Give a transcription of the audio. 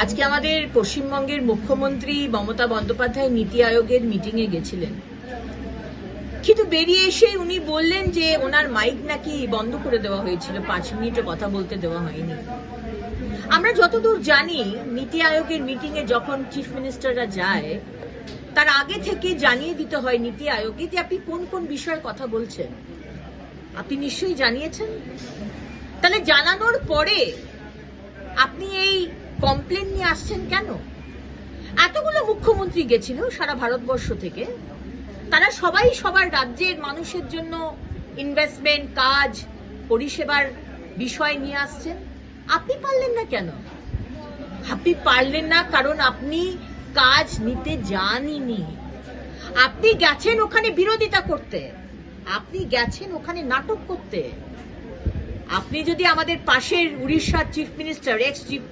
আজকে আমাদের পশ্চিমবঙ্গের মুখ্যমন্ত্রী মমতা বন্দ্যোপাধ্যায় নীতি আয়োগের মিটিংয়ে গেছিলেন, কিন্তু বেরিয়ে এসে উনি বললেন যে ওনার মাইক নাকি বন্ধ করে দেওয়া হয়েছিল, 5 মিনিটও কথা বলতে দেওয়া হয়নি। আমরা যতদূর জানি, নীতি আয়োগের মিটিংয়ে যখন চিফ মিনিস্টাররা যায় তার আগে থেকে জানিয়ে দিতে হয় নীতি আয়োগে যে আপনি কোন কোন বিষয়ে কথা বলছেন। আপনি নিশ্চয়ই জানিয়েছেন। তাহলে জানানোর পরে আপনি এই কমপ্লেন নিয়ে আসছেন কেন? এতগুলো মুখ্যমন্ত্রী গেছিল সারা ভারতবর্ষ থেকে, তারা সবাই সবার রাজ্যের মানুষের জন্য ইনভেস্টমেন্ট, কাজ, পরিষেবার বিষয় নিয়ে আসছেন। আপনি পারলেন না কেন? আপনি পারলেন না কারণ আপনি কাজ নিতে যাননি। আপনি গেছেন ওখানে বিরোধিতা করতে, আপনি গেছেন ওখানে নাটক করতে। আপনি যদি আমাদের পাশের উড়িষ্যার চিফ মিনিস্টার, এক্স চিফ